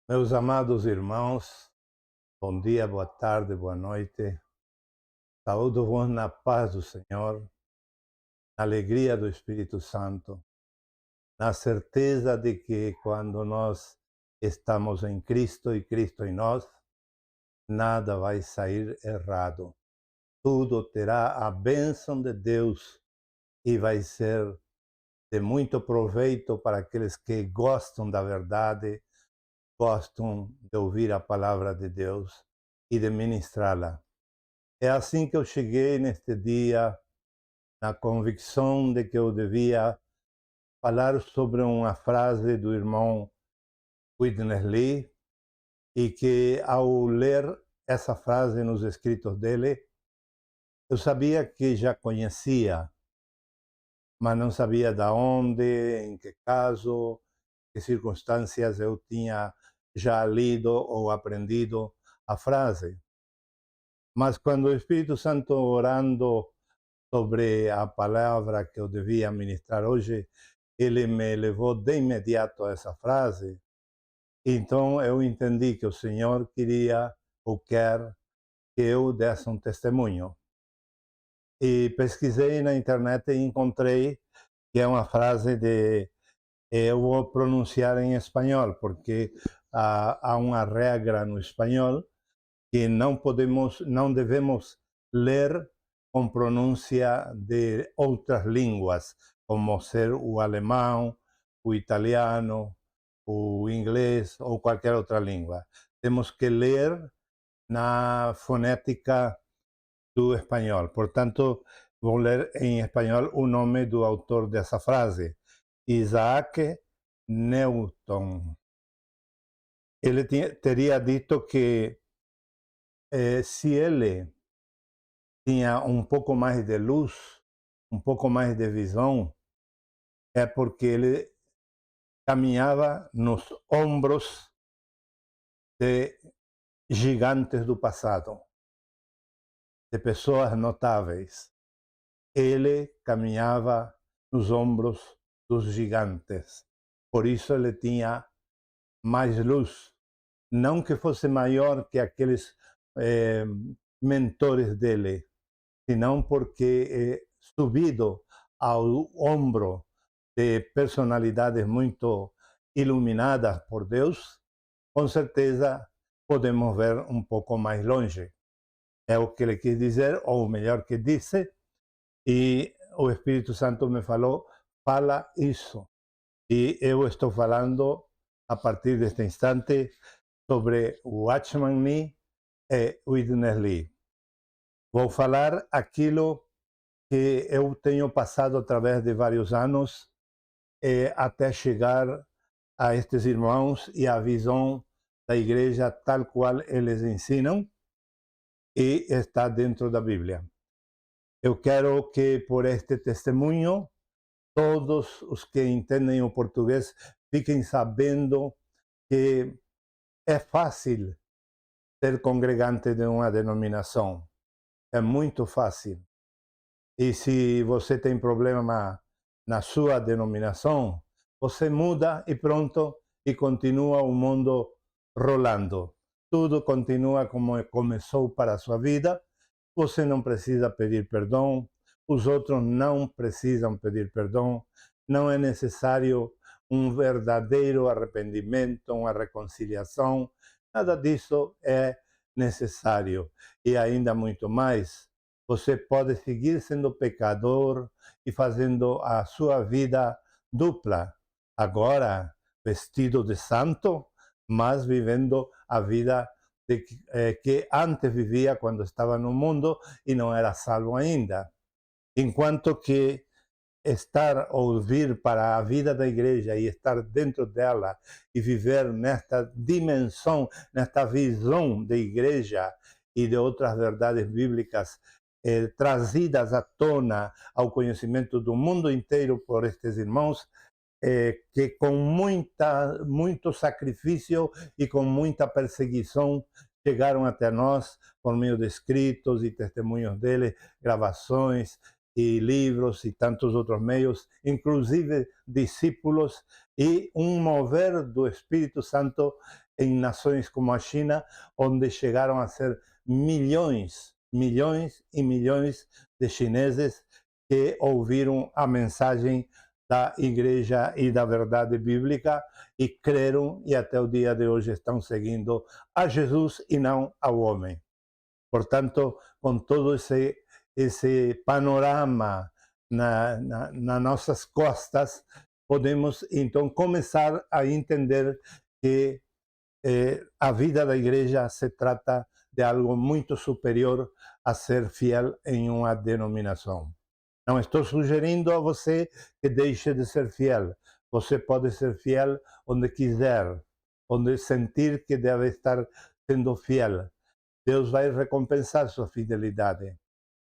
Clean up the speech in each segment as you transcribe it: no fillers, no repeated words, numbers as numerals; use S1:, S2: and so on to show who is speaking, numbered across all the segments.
S1: Meus amados irmãos, bom dia, boa tarde, boa noite. Saúdo-vos na paz do Senhor, na alegria do Espírito Santo, na certeza de que quando nós estamos em Cristo e Cristo em nós, nada vai sair errado. Tudo terá a bênção de Deus e vai ser de muito proveito para aqueles que gostam da verdade, gostam de ouvir a palavra de Deus e de ministrá-la. É assim que eu cheguei neste dia, na convicção de que eu devia falar sobre uma frase do irmão Witness Lee, e que ao ler essa frase nos escritos dele, eu sabia que já conhecia, mas não sabia de onde, em que caso, que circunstâncias eu tinha já lido ou aprendido a frase. Mas quando o Espírito Santo, orando sobre a palavra que eu devia ministrar hoje, ele me levou de imediato a essa frase. Então eu entendi que o Senhor queria ou quer que eu desse um testemunho. E pesquisei na internet e encontrei que é uma frase de... Eu vou pronunciar em espanhol, porque há uma regra no espanhol que não devemos ler com pronúncia de outras línguas, como ser o alemão, o italiano, o inglês ou qualquer outra língua. Temos que ler na fonética do espanhol. Portanto, vou ler em espanhol o nome do autor dessa frase, Isaac Newton. Ele teria dito que se ele tinha um pouco mais de luz, um pouco mais de visão, é porque ele caminhava nos ombros de gigantes do passado, de pessoas notáveis. Ele caminhava nos ombros dos gigantes. Por isso ele tinha mais luz. Não que fosse maior que aqueles eh, mentores dele, senão porque subido ao ombro de personalidades muito iluminadas por Deus, com certeza podemos ver um pouco mais longe. É o que ele quis dizer, ou melhor que disse, e o Espírito Santo me falou, fala isso. E eu estou falando, a partir deste instante, sobre Watchman Nee e Witness Lee. Vou falar aquilo que eu tenho passado através de vários anos, até chegar a estes irmãos e a visão da igreja tal qual eles ensinam e está dentro da Bíblia. Eu quero que por este testemunho todos os que entendem o português fiquem sabendo que é fácil ser congregante de uma denominação. É muito fácil. E se você tem problema na sua denominação, você muda e pronto, e continua o mundo rolando. Tudo continua como começou para a sua vida. Você não precisa pedir perdão, os outros não precisam pedir perdão. Não é necessário um verdadeiro arrependimento, uma reconciliação. Nada disso é necessário. E ainda muito mais, você pode seguir sendo pecador e fazendo a sua vida dupla. Agora, vestido de santo, mas vivendo a vida que antes vivia quando estava no mundo e não era salvo ainda. Enquanto que estar ou vir para a vida da igreja e estar dentro dela e viver nesta dimensão, nesta visão de igreja e de outras verdades bíblicas trazidas à tona ao conhecimento do mundo inteiro por estes irmãos, que com muito sacrifício e com muita perseguição chegaram até nós por meio de escritos e testemunhos dele, gravações e livros e tantos outros meios, inclusive discípulos, e um mover do Espírito Santo em nações como a China, onde chegaram a ser milhões, milhões e milhões de chineses que ouviram a mensagem da igreja e da verdade bíblica e creram e até o dia de hoje estão seguindo a Jesus e não ao homem. Portanto, com todo esse panorama nas nossas costas, podemos então começar a entender que a vida da igreja se trata de algo muito superior a ser fiel em uma denominação. Não estou sugerindo a você que deixe de ser fiel. Você pode ser fiel onde quiser, onde sentir que deve estar sendo fiel. Deus vai recompensar sua fidelidade.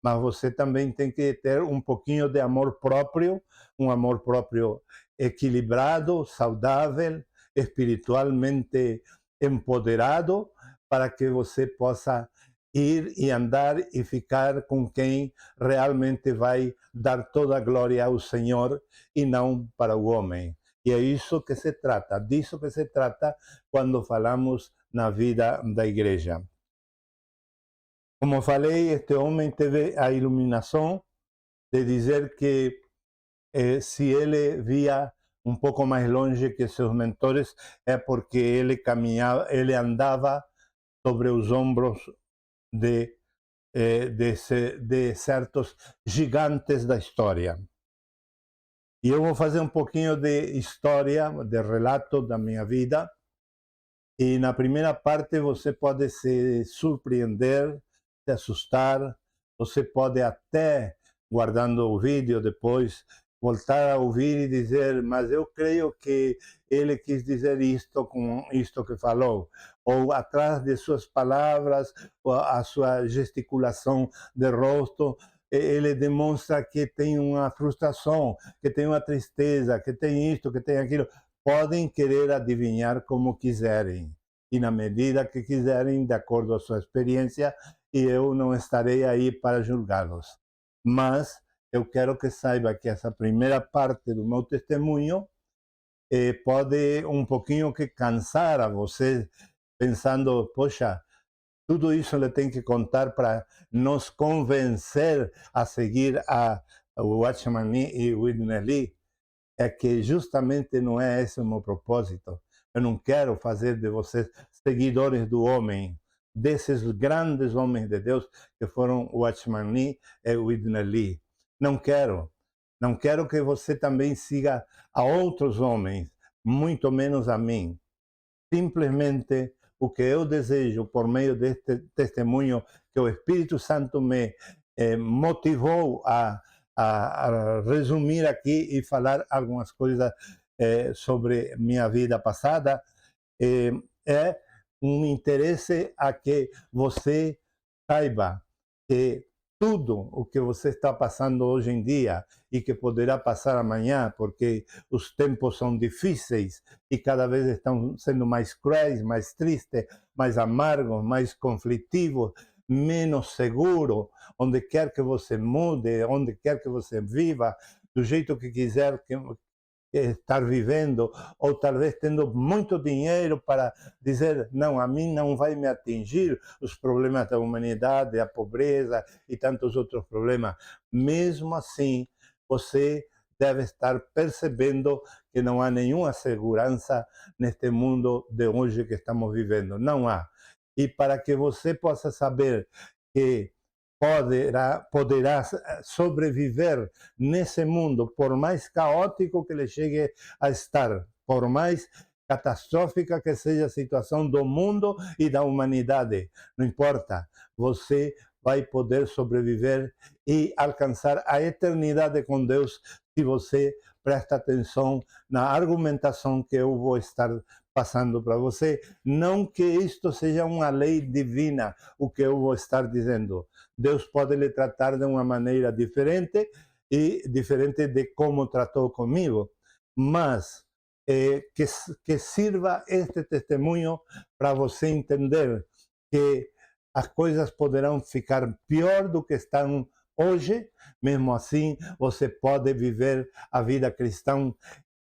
S1: Mas você também tem que ter um pouquinho de amor próprio, um amor próprio equilibrado, saudável, espiritualmente empoderado, para que você possa ir e andar e ficar com quem realmente vai dar toda a glória ao Senhor e não para o homem. E é isso que se trata, disso que se trata quando falamos na vida da igreja. Como falei, este homem teve a iluminação de dizer que se ele via um pouco mais longe que seus mentores, é porque ele caminhava, ele andava sobre os ombros de certos gigantes da história. E eu vou fazer um pouquinho de história, de relato da minha vida. E na primeira parte você pode se surpreender, se assustar, você pode até, guardando o vídeo depois, voltar a ouvir e dizer, mas eu creio que ele quis dizer isto com isto que falou. Ou atrás de suas palavras, a sua gesticulação de rosto, ele demonstra que tem uma frustração, que tem uma tristeza, que tem isto, que tem aquilo. Podem querer adivinhar como quiserem, e na medida que quiserem, de acordo com a sua experiência, e eu não estarei aí para julgá-los. Mas eu quero que saiba que essa primeira parte do meu testemunho pode um pouquinho que cansar a você, pensando, poxa, tudo isso ele tem que contar para nos convencer a seguir a Watchman Nee e Whitney Lee. É que justamente não é esse o meu propósito. Eu não quero fazer de vocês seguidores do homem, desses grandes homens de Deus que foram Watchman Nee e Whitney Lee. Não quero. Não quero que você também siga a outros homens, muito menos a mim. Simplesmente o que eu desejo por meio deste testemunho que o Espírito Santo me motivou a resumir aqui e falar algumas coisas sobre minha vida passada, é um interesse a que você saiba que tudo o que você está passando hoje em dia e que poderá passar amanhã, porque os tempos são difíceis e cada vez estão sendo mais cruéis, mais tristes, mais amargos, mais conflitivos, menos seguro, onde quer que você mude, onde quer que você viva, do jeito que quiser estar vivendo, ou talvez tendo muito dinheiro para dizer, não, a mim não vai me atingir os problemas da humanidade, a pobreza e tantos outros problemas. Mesmo assim, você deve estar percebendo que não há nenhuma segurança neste mundo de hoje que estamos vivendo. Não há. E para que você possa saber que poderá sobreviver nesse mundo, por mais caótico que ele chegue a estar, por mais catastrófica que seja a situação do mundo e da humanidade, não importa, você vai poder sobreviver e alcançar a eternidade com Deus se você presta atenção na argumentação que eu vou estar passando para você. Não que isto seja uma lei divina, o que eu vou estar dizendo. Deus pode lhe tratar de uma maneira diferente e diferente de como tratou comigo, mas que sirva este testemunho para você entender que as coisas poderão ficar pior do que estão hoje, mesmo assim você pode viver a vida cristã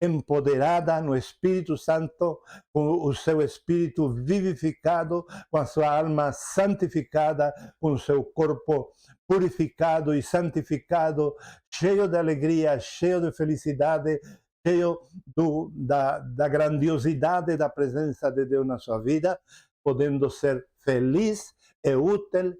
S1: empoderada no Espírito Santo, com o seu espírito vivificado, com a sua alma santificada, com o seu corpo purificado e santificado, cheio de alegria, cheio de felicidade, cheio da grandiosidade da presença de Deus na sua vida, podendo ser feliz e útil,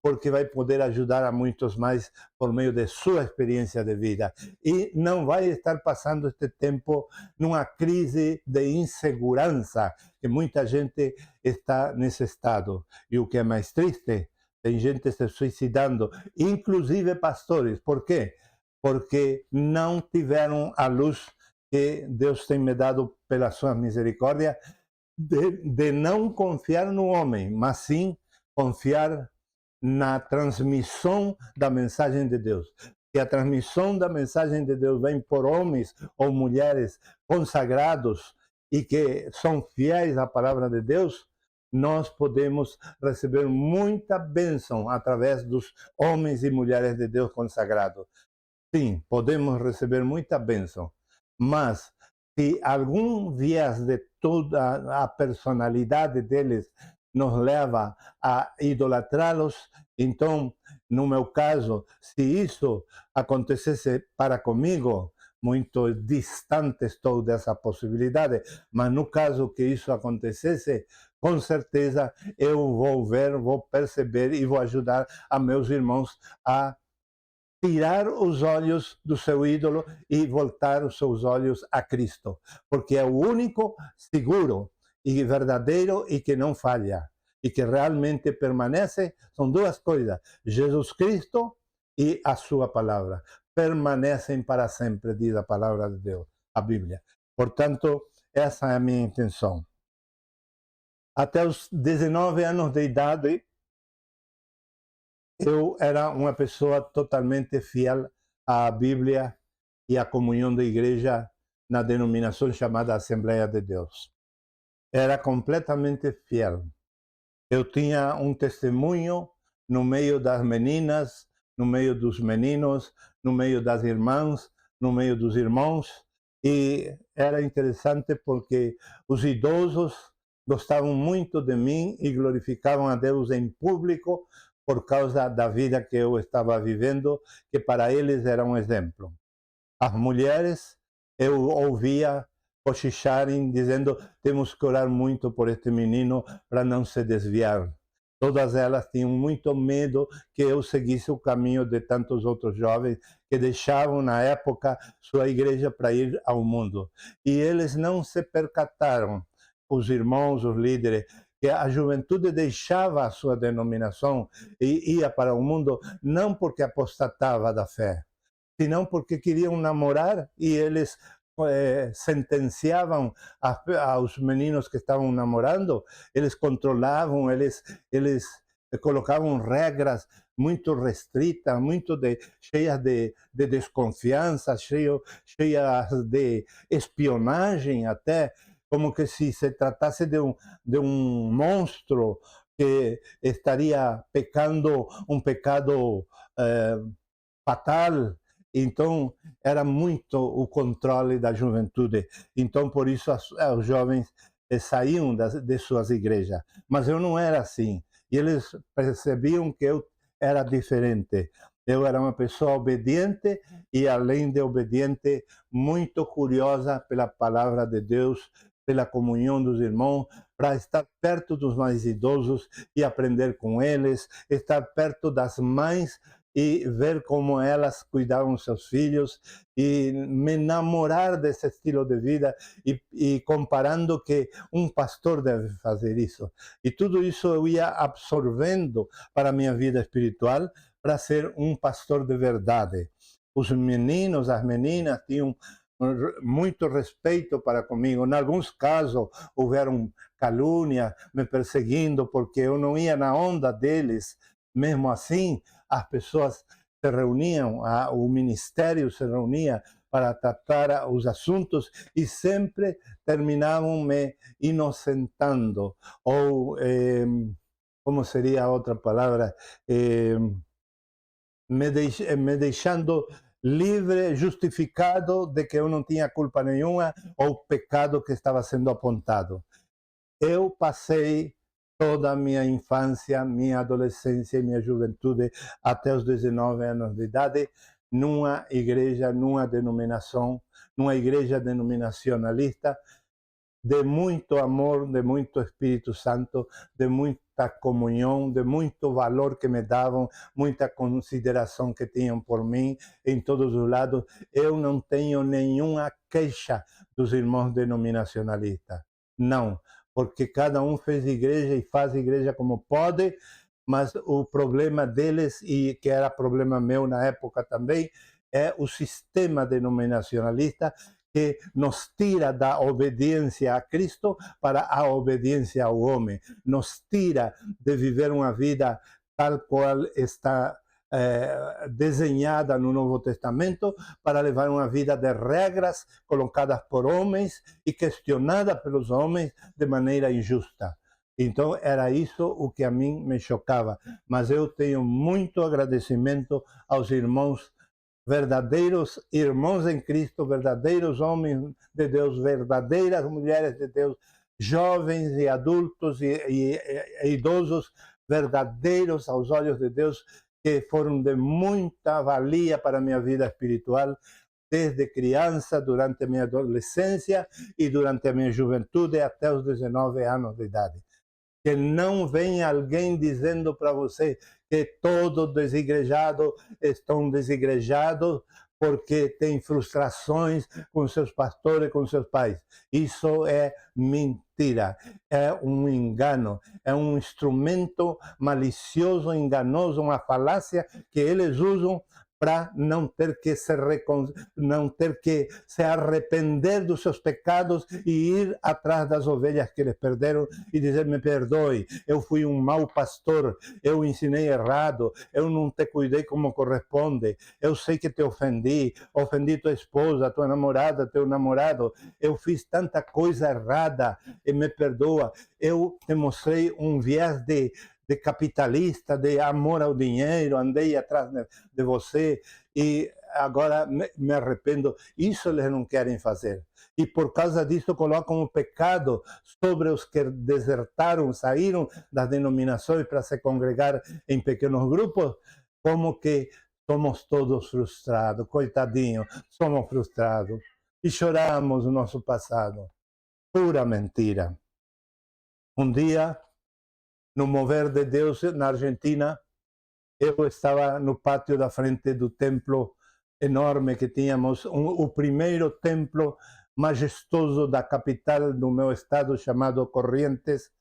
S1: porque vai poder ajudar a muitos mais por meio de sua experiência de vida. E não vai estar passando este tempo numa crise de insegurança, que muita gente está nesse estado. E o que é mais triste, tem gente se suicidando, inclusive pastores. Por quê? Porque não tiveram a luz que Deus tem me dado pela sua misericórdia, de não confiar no homem, mas sim confiar na transmissão da mensagem de Deus. Que a transmissão da mensagem de Deus vem por homens ou mulheres consagrados e que são fiéis à palavra de Deus, nós podemos receber muita bênção através dos homens e mulheres de Deus consagrados. Sim, podemos receber muita bênção, mas se algum viés de toda a personalidade deles nos leva a idolatrá-los, então, no meu caso, se isso acontecesse para comigo, muito distante estou dessa possibilidade, mas no caso que isso acontecesse, com certeza eu vou ver, vou perceber e vou ajudar a meus irmãos a tirar os olhos do seu ídolo e voltar os seus olhos a Cristo, porque é o único seguro e verdadeiro e que não falha e que realmente permanece. São duas coisas: Jesus Cristo e a sua palavra permanecem para sempre, diz a palavra de Deus, a Bíblia. Portanto, essa é a minha intenção. Até os 19 anos de idade, eu era uma pessoa totalmente fiel à Bíblia e à comunhão da igreja na denominação chamada Assembleia de Deus. Era completamente fiel. Eu tinha um testemunho no meio das meninas, no meio dos meninos, no meio das irmãs, no meio dos irmãos, e era interessante porque os idosos gostavam muito de mim e glorificavam a Deus em público por causa da vida que eu estava vivendo, que para eles era um exemplo. As mulheres, eu ouvia cochicharem, dizendo: temos que orar muito por este menino para não se desviar. Todas elas tinham muito medo que eu seguisse o caminho de tantos outros jovens que deixavam na época sua igreja para ir ao mundo. E eles não se percataram, os irmãos, os líderes, que a juventude deixava a sua denominação e ia para o mundo não porque apostatava da fé, senão porque queriam namorar e eles sentenciavam aos meninos que estavam namorando, eles controlavam, eles colocavam regras muito restritas, muito cheias de desconfiança, cheias de espionagem até, como que se tratasse de um monstro que estaria pecando um pecado fatal. Então, era muito o controle da juventude. Então, por isso, os jovens saíam de suas igrejas. Mas eu não era assim. E eles percebiam que eu era diferente. Eu era uma pessoa obediente e, além de obediente, muito curiosa pela palavra de Deus, pela comunhão dos irmãos, para estar perto dos mais idosos e aprender com eles, estar perto das mães e ver como elas cuidavam seus filhos e me enamorar desse estilo de vida e comparando que um pastor deve fazer isso. E tudo isso eu ia absorvendo para a minha vida espiritual para ser um pastor de verdade. Os meninos, as meninas tinham muito respeito para comigo. Em alguns casos houveram calúnias me perseguindo porque eu não ia na onda deles. Mesmo assim, as pessoas se reuniam, o ministério se reunia para tratar os assuntos e sempre terminavam me inocentando, ou, como seria a outra palavra, me deixando livre, justificado de que eu não tinha culpa nenhuma ou pecado que estava sendo apontado. Eu passei toda a minha infância, minha adolescência e minha juventude até os 19 anos de idade numa igreja, numa denominação, numa igreja denominacionalista, de muito amor, de muito Espírito Santo, de muita comunhão, de muito valor que me davam, muita consideração que tinham por mim em todos os lados. Eu não tenho nenhuma queixa dos irmãos denominacionalistas. Não, porque cada um fez igreja e faz igreja como pode, mas o problema deles, e que era problema meu na época também, é o sistema denominacionalista que nos tira da obediência a Cristo para a obediência ao homem, nos tira de viver uma vida tal qual está desenhada no Novo Testamento, para levar uma vida de regras colocadas por homens e questionadas pelos homens de maneira injusta. Então era isso o que a mim me chocava, mas eu tenho muito agradecimento aos irmãos, verdadeiros irmãos em Cristo, verdadeiros homens de Deus, verdadeiras mulheres de Deus, jovens e adultos e idosos, verdadeiros aos olhos de Deus, que foram de muita valia para a minha vida espiritual, desde criança, durante a minha adolescência e durante a minha juventude até os 19 anos de idade. Que não venha alguém dizendo para você que todos desigrejados estão desigrejados porque têm frustrações com seus pastores, com seus pais. Isso é mentira, é um engano, é um instrumento malicioso, enganoso, uma falácia que eles usam para não ter que se arrepender dos seus pecados e ir atrás das ovelhas que eles perderam e dizer: me perdoe, eu fui um mau pastor, eu ensinei errado, eu não te cuidei como corresponde, eu sei que te ofendi tua esposa, tua namorada, teu namorado, eu fiz tanta coisa errada e me perdoa, eu te mostrei um viés de capitalista, de amor ao dinheiro, andei atrás de você e agora me arrependo. Isso eles não querem fazer. E por causa disso colocam o pecado sobre os que desertaram, saíram das denominações para se congregar em pequenos grupos, como que somos todos frustrados, coitadinho, somos frustrados. E choramos o nosso passado. Pura mentira. Um dia, no mover de Deus na Argentina, eu estava no pátio da frente do templo enorme que tínhamos, o primeiro templo majestoso da capital do meu estado, chamado Corrientes.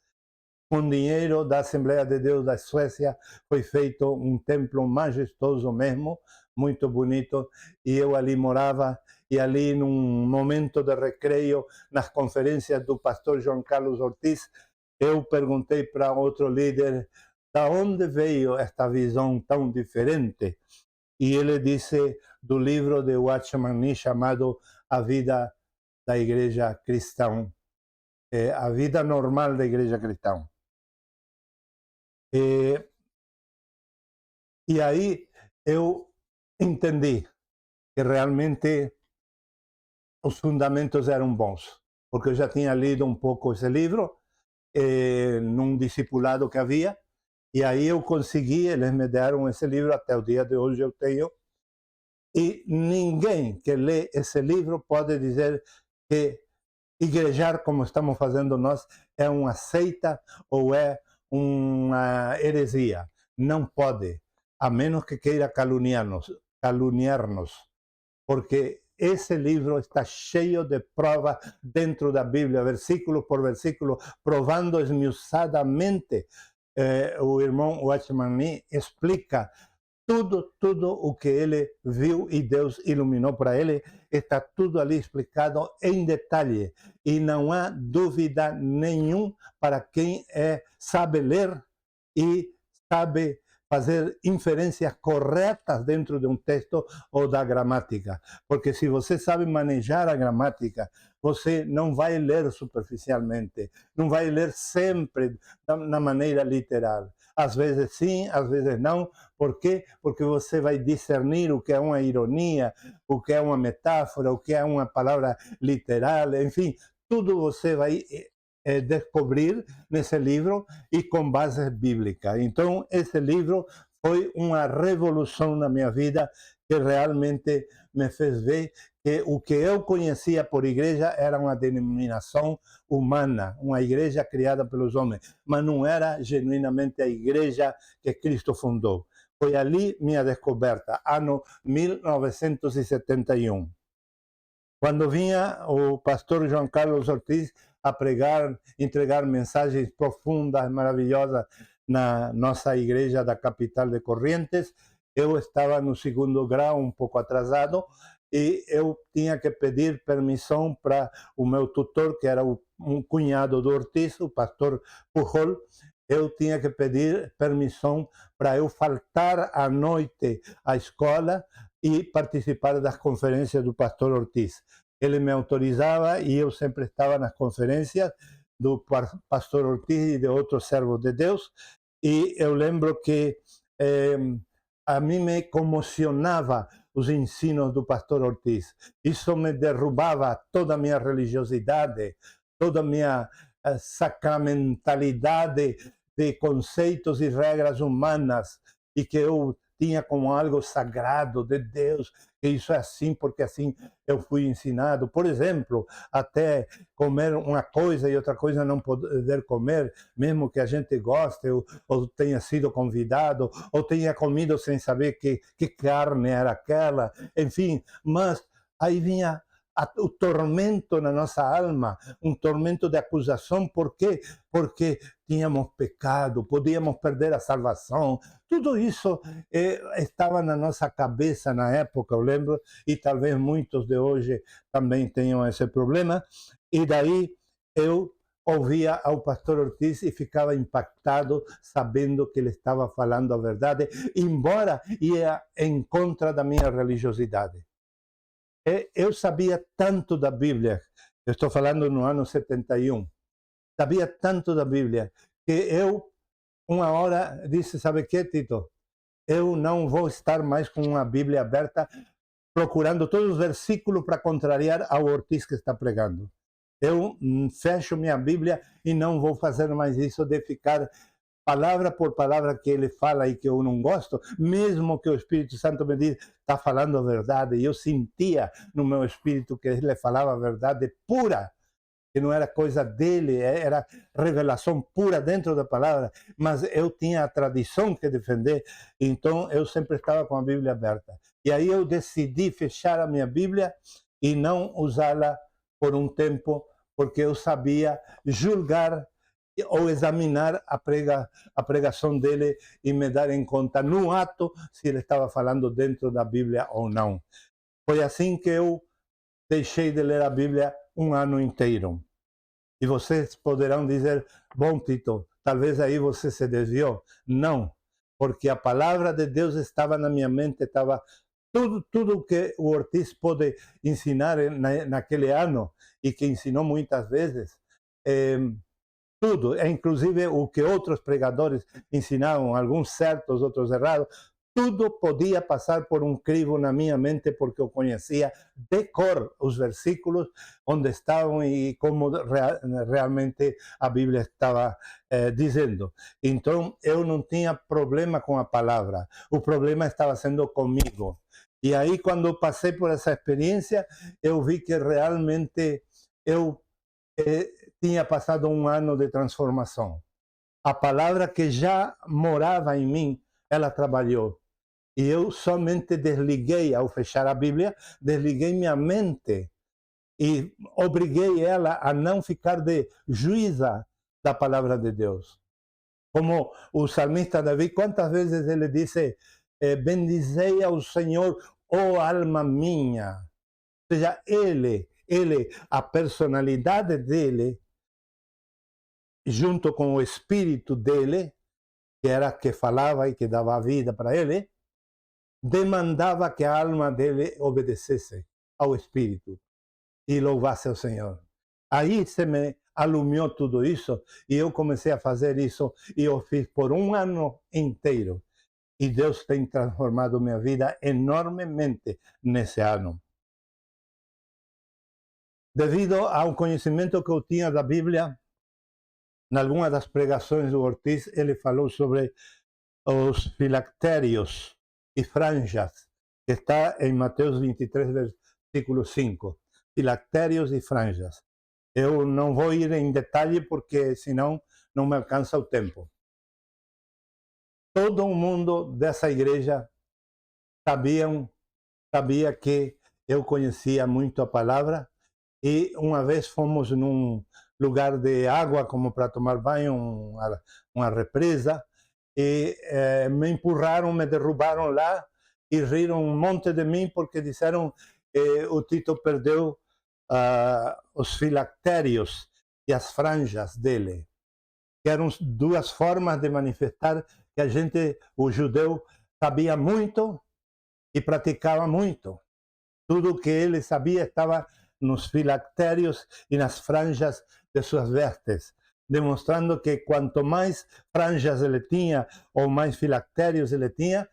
S1: Com dinheiro da Assembleia de Deus da Suécia foi feito um templo majestoso mesmo, muito bonito, e eu ali morava, e ali num momento de recreio, nas conferências do pastor João Carlos Ortiz, eu perguntei para outro líder: da onde veio esta visão tão diferente? E ele disse do livro de Watchman Nee chamado A Vida da Igreja Cristã, a vida normal da Igreja Cristã. E aí eu entendi que realmente os fundamentos eram bons, porque eu já tinha lido um pouco esse livro, num discipulado que havia, e aí eu consegui, eles me deram esse livro, até o dia de hoje eu tenho, e ninguém que lê esse livro pode dizer que igrejar como estamos fazendo nós é uma seita ou é uma heresia. Não pode, a menos que queira caluniar-nos, porque esse livro está cheio de provas dentro da Bíblia, versículo por versículo, provando esmiuçadamente. O irmão Watchman Nee explica tudo o que ele viu e Deus iluminou para ele, está tudo ali explicado em detalhe. E não há dúvida nenhuma para quem sabe ler e sabe fazer inferências corretas dentro de um texto ou da gramática. Porque se você sabe manejar a gramática, você não vai ler superficialmente, não vai ler sempre na maneira literal. Às vezes sim, às vezes não. Por quê? Porque você vai discernir o que é uma ironia, o que é uma metáfora, o que é uma palavra literal, enfim, tudo você vai descobrir nesse livro e com base bíblica. Então, esse livro foi uma revolução na minha vida que realmente me fez ver que o que eu conhecia por igreja era uma denominação humana, uma igreja criada pelos homens, mas não era genuinamente a igreja que Cristo fundou. Foi ali minha descoberta, ano 1971. Quando vinha o pastor João Carlos Ortiz a pregar, entregar mensagens profundas, maravilhosas na nossa igreja da capital de Corrientes, eu estava no segundo grau, um pouco atrasado, e eu tinha que pedir permissão para o meu tutor, que era um cunhado do Ortiz, o pastor Pujol. Eu tinha que pedir permissão para eu faltar à noite à escola e participar das conferências do pastor Ortiz. Ele me autorizava e eu sempre estava nas conferências do pastor Ortiz e de outros servos de Deus. E eu lembro que a mim me comocionava os ensinos do pastor Ortiz. Isso me derrubava toda a minha religiosidade, toda a minha sacramentalidade de conceitos e regras humanas e que eu tinha como algo sagrado de Deus, que isso é assim porque assim eu fui ensinado. Por exemplo, até comer uma coisa e outra coisa não poder comer, mesmo que a gente goste ou tenha sido convidado, ou tenha comido sem saber que carne era aquela, enfim. Mas aí vinha o tormento na nossa alma, um tormento de acusação. Por quê? Porque tínhamos pecado, podíamos perder a salvação. Tudo isso estava na nossa cabeça na época, eu lembro, e talvez muitos de hoje também tenham esse problema. E daí eu ouvia ao pastor Ortiz e ficava impactado, sabendo que ele estava falando a verdade, embora ia em contra da minha religiosidade. Eu sabia tanto da Bíblia, eu estou falando no ano 71, sabia tanto da Bíblia, que eu, uma hora, disse, sabe o que, Tito? Eu não vou estar mais com uma Bíblia aberta, procurando todos os versículos para contrariar ao Ortiz que está pregando. Eu fecho minha Bíblia e não vou fazer mais isso de ficar palavra por palavra que ele fala e que eu não gosto, mesmo que o Espírito Santo me diz, está falando a verdade. E eu sentia no meu espírito que ele falava a verdade pura, que não era coisa dele, era revelação pura dentro da palavra, mas eu tinha a tradição que defender, então eu sempre estava com a Bíblia aberta. E aí eu decidi fechar a minha Bíblia e não usá-la por um tempo, porque eu sabia julgar ou examinar a pregação dele e me dar em conta no ato se ele estava falando dentro da Bíblia ou não. Foi assim que eu deixei de ler a Bíblia um ano inteiro. E vocês poderão dizer, bom, Tito, talvez aí você se desviou. Não, porque a palavra de Deus estava na minha mente, estava tudo que o Ortiz pôde ensinar naquele ano e que ensinou muitas vezes, tudo, inclusive o que outros pregadores ensinavam, alguns certos, outros errados, tudo podia passar por um crivo na minha mente, porque eu conhecia de cor os versículos, onde estavam e como realmente a Bíblia estava dizendo. Então, eu não tinha problema com a palavra, o problema estava sendo comigo. E aí, quando eu passei por essa experiência, eu vi que realmente eu tinha passado um ano de transformação. A palavra que já morava em mim, ela trabalhou. E eu somente desliguei, ao fechar a Bíblia, desliguei minha mente e obriguei ela a não ficar de juíza da palavra de Deus. Como o salmista Davi, quantas vezes ele disse, bendizei ao Senhor, ó alma minha. Ou seja, ele, a personalidade dele, junto com o espírito dele, que era que falava e que dava vida para ele, demandava que a alma dele obedecesse ao Espírito e louvasse ao Senhor. Aí se me alumiou tudo isso e eu comecei a fazer isso e eu fiz por um ano inteiro. E Deus tem transformado minha vida enormemente nesse ano. Devido ao conhecimento que eu tinha da Bíblia, em alguma das pregações do Ortiz, ele falou sobre os filactérios e franjas, que está em Mateus 23, versículo 5. Filactérios e franjas. Eu não vou ir em detalhe porque senão não me alcança o tempo. Todo mundo dessa igreja sabia que eu conhecia muito a palavra e uma vez fomos num lugar de água como para tomar banho, uma represa, e me empurraram, me derrubaram lá e riram um monte de mim porque disseram que o Tito perdeu os filactérios e as franjas dele, que eram duas formas de manifestar que a gente, o judeu, sabia muito e praticava muito. Tudo que ele sabia estava nos filactérios e nas franjas de suas vestes, demonstrando que quanto mais franjas ele tinha ou mais filactérios ele tinha,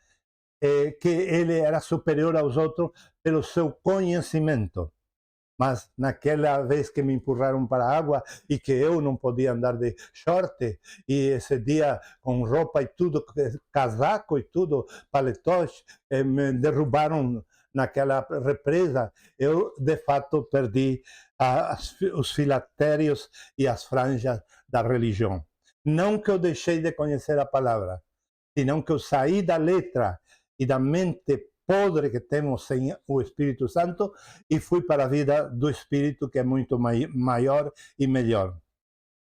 S1: que ele era superior aos outros pelo seu conhecimento. Mas naquela vez que me empurraram para a água e que eu não podia andar de short, e esse dia com roupa e tudo, casaco e tudo, paletós, me derrubaram naquela represa, eu de fato perdi os filactérios e as franjas da religião. Não que eu deixei de conhecer a palavra, senão que eu saí da letra e da mente podre que temos sem o Espírito Santo e fui para a vida do Espírito, que é muito maior e melhor.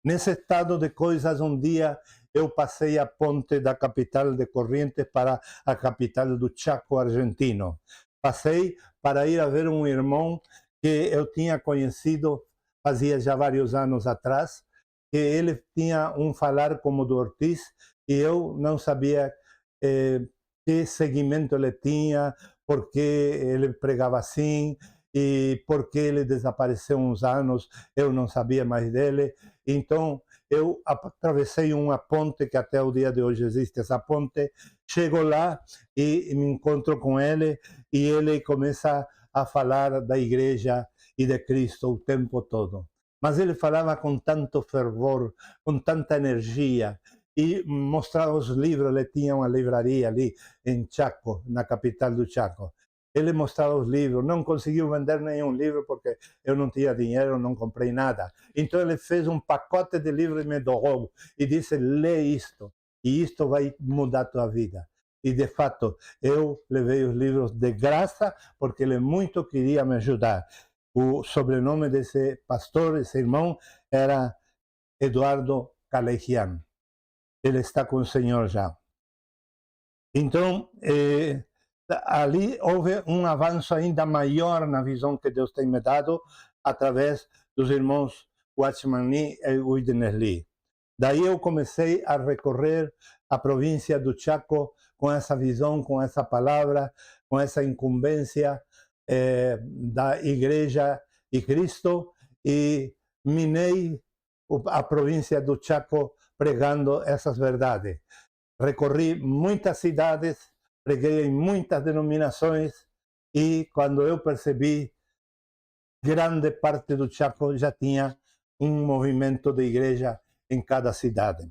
S1: Nesse estado de coisas, um dia eu passei a ponte da capital de Corrientes para a capital do Chaco argentino. Passei para ir a ver um irmão que eu tinha conhecido fazia já vários anos atrás, que ele tinha um falar como do Ortiz e eu não sabia que segmento ele tinha, por que ele pregava assim e por que ele desapareceu uns anos, eu não sabia mais dele. Então eu atravessei uma ponte que até o dia de hoje existe essa ponte, chego lá e me encontro com ele e ele começa a falar da igreja e de Cristo o tempo todo. Mas ele falava com tanto fervor, com tanta energia, e mostrava os livros. Ele tinha uma livraria ali em Chaco, na capital do Chaco. Ele mostrava os livros, não conseguiu vender nenhum livro porque eu não tinha dinheiro, não comprei nada. Então ele fez um pacote de livros e me doou e disse: lê isto, e isto vai mudar a tua vida. E de fato, eu levei os livros de graça porque ele muito queria me ajudar. O sobrenome desse pastor, esse irmão, era Eduardo Calejian. Ele está com o Senhor já. Então, ali houve um avanço ainda maior na visão que Deus tem me dado através dos irmãos Watchman Nee e Witness Lee. Daí eu comecei a recorrer a província do Chaco com essa visão, com essa palavra, com essa incumbência da Igreja e Cristo, e minei a província do Chaco pregando essas verdades. Recorri muitas cidades, preguei em muitas denominações e quando eu percebi, grande parte do Chaco já tinha um movimento de igreja em cada cidade.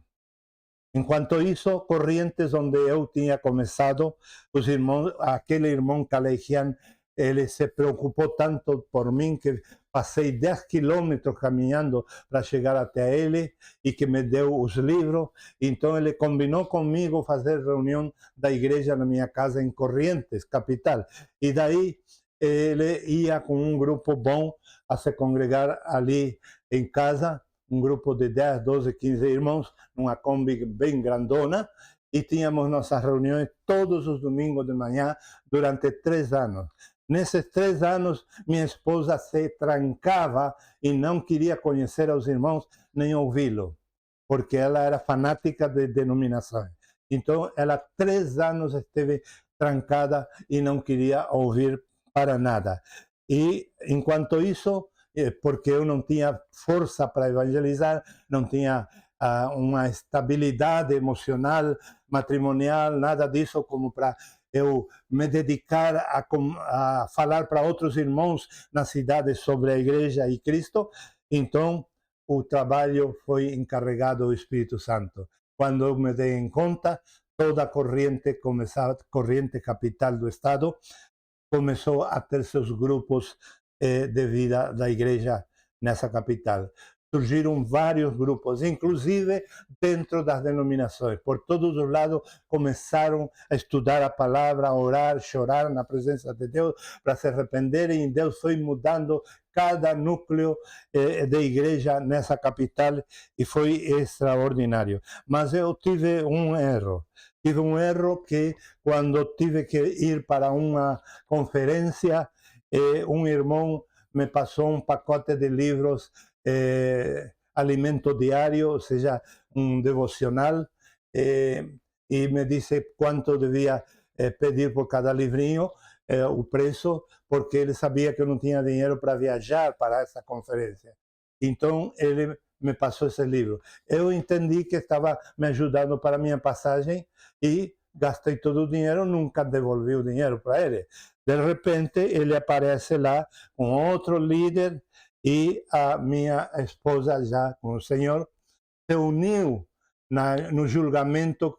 S1: Enquanto isso, Corrientes, onde eu tinha começado, os irmãos, aquele irmão Calejian, ele se preocupou tanto por mim que passei 10 quilômetros caminhando para chegar até ele e que me deu os livros. Então ele combinou comigo fazer reunião da igreja na minha casa em Corrientes, capital. E daí ele ia com um grupo bom a se congregar ali em casa, um grupo de 10, 12, 15 irmãos, numa Kombi bem grandona, e tínhamos nossas reuniões todos os domingos de manhã durante 3 anos. Nesses 3 anos, minha esposa se trancava e não queria conhecer os irmãos nem ouvi-lo, porque ela era fanática de denominações. Então, ela 3 anos esteve trancada e não queria ouvir para nada. E, enquanto isso, porque eu não tinha força para evangelizar, não tinha uma estabilidade emocional, matrimonial, nada disso como para eu me dedicar a falar para outros irmãos na cidade sobre a igreja e Cristo. Então, o trabalho foi encarregado do Espírito Santo. Quando eu me dei em conta, toda a corrente capital do Estado começou a ter seus grupos de vida da igreja nessa capital. Surgiram vários grupos, inclusive dentro das denominações. Por todos os lados começaram a estudar a palavra, a orar, chorar na presença de Deus para se arrependerem. E Deus foi mudando cada núcleo de igreja nessa capital e foi extraordinário. Mas eu tive um erro. Tive um erro que, quando tive que ir para uma conferência, um irmão me passou um pacote de livros, alimento diário, ou seja, um devocional, e me disse quanto devia pedir por cada livrinho, o preço, porque ele sabia que eu não tinha dinheiro para viajar para essa conferência. Então, ele me passou esse livro. Eu entendi que estava me ajudando para a minha passagem e gastei todo o dinheiro, nunca devolvi o dinheiro para ele. De repente, ele aparece lá com outro líder e a minha esposa, já com o Senhor, se uniu no julgamento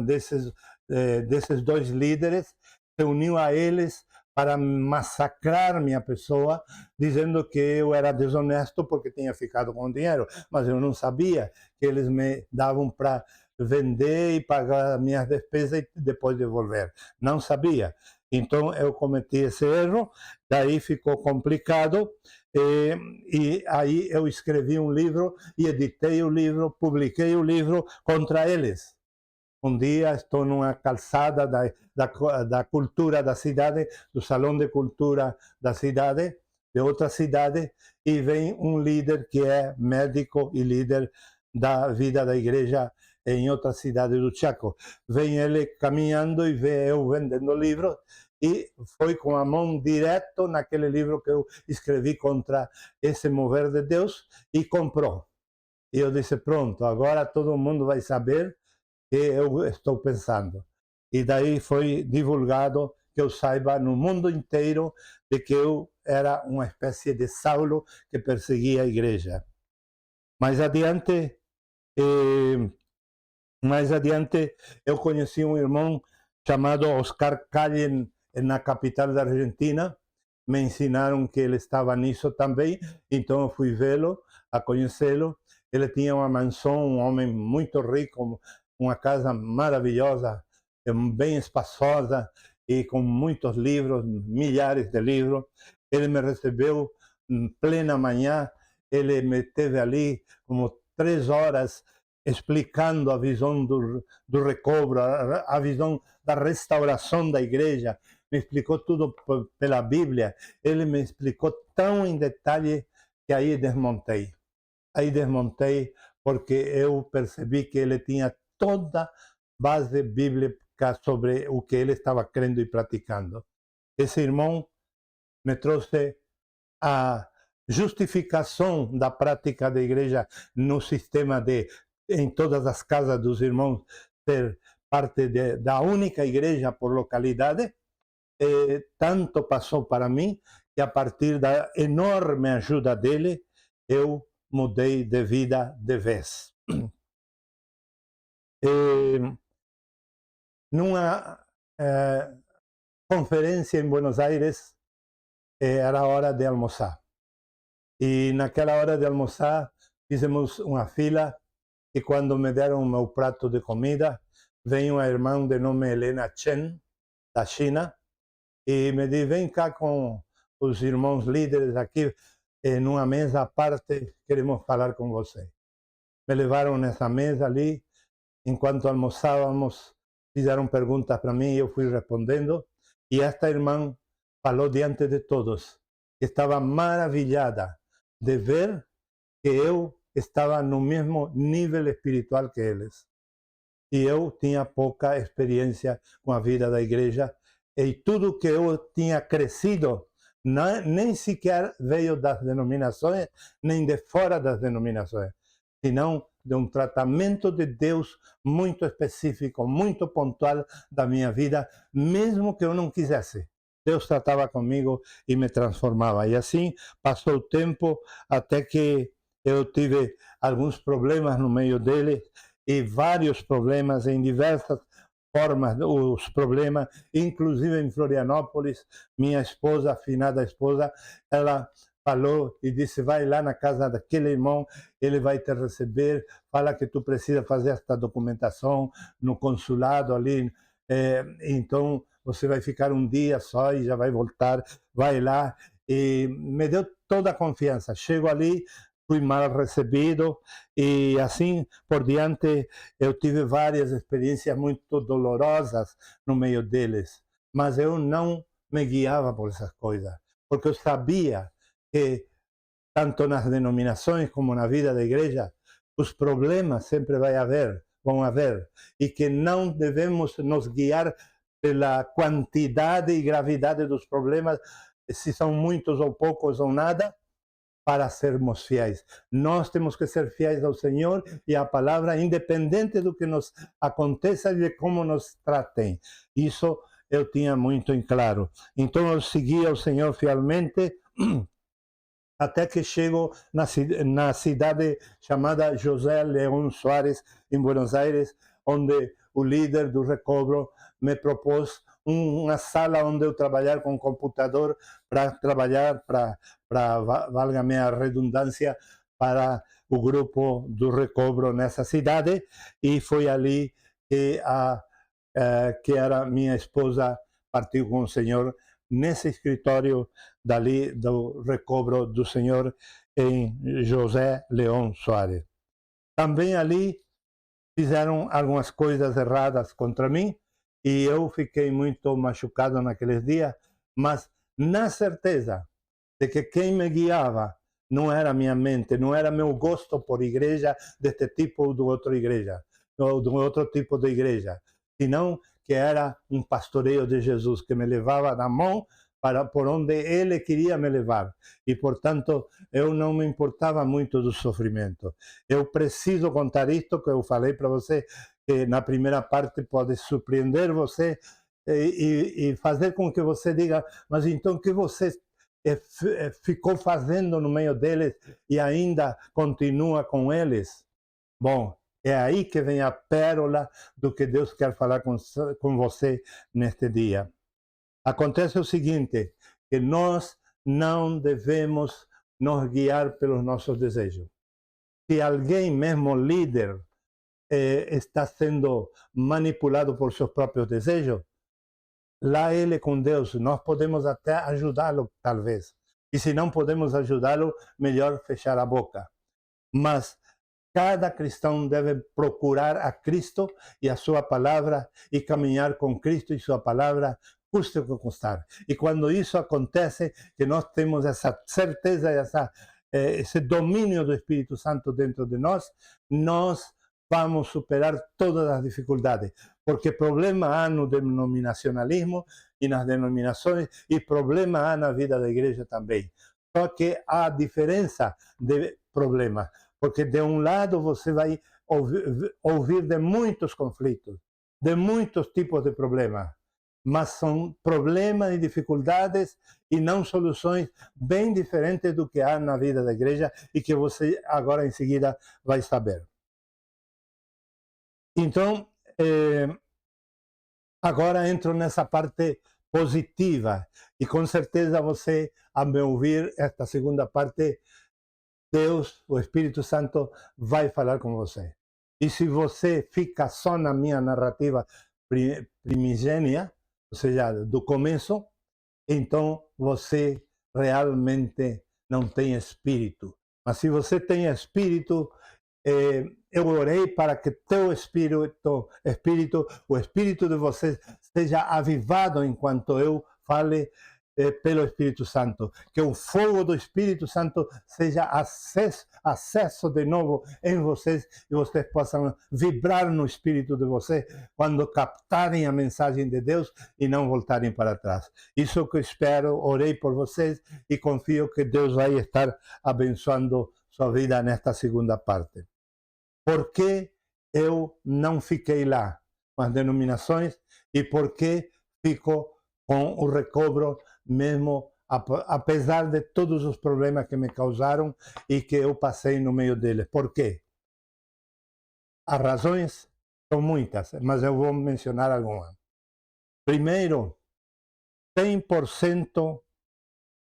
S1: desses dois líderes, se uniu a eles para massacrar minha pessoa, dizendo que eu era desonesto porque tinha ficado com o dinheiro. Mas eu não sabia que eles me davam para vender e pagar minhas despesas e depois devolver. Não sabia. Então eu cometi esse erro, daí ficou complicado, e aí eu escrevi um livro e editei o livro, publiquei o livro contra eles. Um dia estou numa calçada da cultura da cidade, do salão de cultura da cidade, de outra cidade, e vem um líder que é médico e líder da vida da igreja em outra cidade do Chaco. Vem ele caminhando e vê eu vendendo livros, e foi com a mão direto naquele livro que eu escrevi contra esse mover de Deus e comprou. E eu disse, pronto, agora todo mundo vai saber que eu estou pensando. E daí foi divulgado, que eu saiba, no mundo inteiro, de que eu era uma espécie de Saulo que perseguia a igreja. Mais adiante, eu conheci um irmão chamado Oscar Callen, na capital da Argentina. Me ensinaram que ele estava nisso também, então eu fui vê-lo, a conhecê-lo. Ele tinha uma mansão, um homem muito rico, uma casa maravilhosa, bem espaçosa e com muitos livros, milhares de livros. Ele me recebeu em plena manhã, ele me teve ali como 3 horas explicando a visão do recobro, a visão da restauração da igreja. Me explicou tudo pela Bíblia. Ele me explicou tão em detalhe que aí desmontei. Aí desmontei porque eu percebi que ele tinha toda base bíblica sobre o que ele estava crendo e praticando. Esse irmão me trouxe a justificação da prática da igreja no sistema em todas as casas dos irmãos, ser parte da única igreja por localidade. Tanto passou para mim que, a partir da enorme ajuda dele, eu mudei de vida de vez. Numa conferência em Buenos Aires, era hora de almoçar. E naquela hora de almoçar, fizemos uma fila, e quando me deram o meu prato de comida, veio uma irmã de nome Helena Chen, da China, e me disse, vem cá com os irmãos líderes aqui, numa mesa à parte, queremos falar com você. Me levaram nessa mesa ali, enquanto almoçávamos, fizeram perguntas para mim e eu fui respondendo, e esta irmã falou diante de todos que estava maravilhada de ver que eu estava no mesmo nível espiritual que eles. e eu tinha pouca experiência com a vida da igreja, e tudo que eu tinha crescido nem sequer veio das denominações, nem de fora das denominações, senão de um tratamento de Deus muito específico, muito pontual da minha vida, mesmo que eu não quisesse. Deus tratava comigo e me transformava. E assim passou o tempo até que eu tive alguns problemas no meio dele, e vários problemas em diversas formas, os problemas, inclusive em Florianópolis, minha esposa, afinada esposa, ela falou e disse: vai lá na casa daquele irmão, ele vai te receber, fala que tu precisa fazer esta documentação no consulado ali, então você vai ficar um dia só e já vai voltar, vai lá. E me deu toda a confiança. Chego ali, fui mal recebido e assim por diante. Eu tive várias experiências muito dolorosas no meio deles, mas eu não me guiava por essas coisas, porque eu sabia que tanto nas denominações como na vida da igreja, os problemas sempre vão haver, e que não devemos nos guiar pela quantidade e gravidade dos problemas, se são muitos ou poucos ou nada, para sermos fiéis. Nós temos que ser fiéis ao Senhor e à palavra, independente do que nos aconteça e de como nos tratem. Isso eu tinha muito em claro. Então eu seguia o Senhor fielmente, até que chego na cidade chamada José León Soares, em Buenos Aires, onde o líder do recobro me propôs uma sala onde eu trabalhar com computador, para trabalhar, valga-me a redundância, para o grupo do recobro nessa cidade. E foi ali que era minha esposa partiu com o Senhor, nesse escritório dali do recobro do Senhor, em José León Soares. Também ali fizeram algumas coisas erradas contra mim e eu fiquei muito machucado naqueles dias, mas na certeza de que quem me guiava não era minha mente, não era meu gosto por igreja deste tipo ou do outro igreja, ou do outro tipo de igreja, senão que era um pastoreio de Jesus que me levava na mão para por onde ele queria me levar. E, portanto, eu não me importava muito do sofrimento. Eu preciso contar isto que eu falei para você, que na primeira parte pode surpreender você e fazer com que você diga: mas então o que você ficou fazendo no meio deles e ainda continua com eles? Bom, é aí que vem a pérola do que Deus quer falar com você neste dia. Acontece o seguinte, que nós não devemos nos guiar pelos nossos desejos. Se alguém, mesmo líder, está sendo manipulado por seus próprios desejos, lá ele com Deus, nós podemos até ajudá-lo, talvez. E se não podemos ajudá-lo, melhor fechar a boca. Mas cada cristão deve procurar a Cristo e a sua palavra e caminhar com Cristo e sua palavra, custe o que custar. E quando isso acontece, que nós temos essa certeza, esse domínio do Espírito Santo dentro de nós vamos superar todas as dificuldades. Porque problema há no denominacionalismo e nas denominações, e problema há na vida da igreja também. Só que há diferença de problemas. Porque de um lado você vai ouvir de muitos conflitos, de muitos tipos de problemas, mas são problemas e dificuldades e não soluções bem diferentes do que há na vida da igreja e que você agora em seguida vai saber. Então, agora entro nessa parte positiva e com certeza você, a me ouvir esta segunda parte, Deus, o Espírito Santo, vai falar com você. E se você fica só na minha narrativa primigênia, ou seja, do começo, então você realmente não tem espírito. Mas se você tem espírito, eu orei para que teu espírito, o espírito de você, seja avivado enquanto eu fale pelo Espírito Santo. Que o fogo do Espírito Santo seja acesso de novo em vocês e vocês possam vibrar no espírito de vocês quando captarem a mensagem de Deus e não voltarem para trás. Isso que eu espero, orei por vocês e confio que Deus vai estar abençoando sua vida nesta segunda parte. Por que eu não fiquei lá com as denominações e por que fico com o recobro mesmo apesar de todos os problemas que me causaram e que eu passei no meio deles? Por quê? As razões são muitas, mas eu vou mencionar algumas. Primeiro, 100%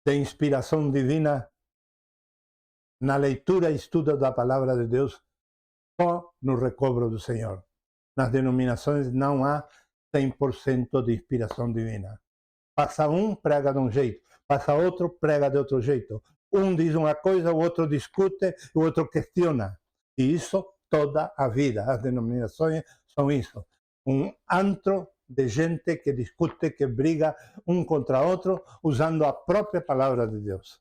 S1: de inspiração divina na leitura e estudo da palavra de Deus só no recobro do Senhor. Nas denominações não há 100% de inspiração divina. Passa um, prega de um jeito. Passa outro, prega de outro jeito. Um diz uma coisa, o outro discute, o outro questiona. E isso toda a vida. As denominações são isso. Um antro de gente que discute, que briga um contra outro, usando a própria palavra de Deus.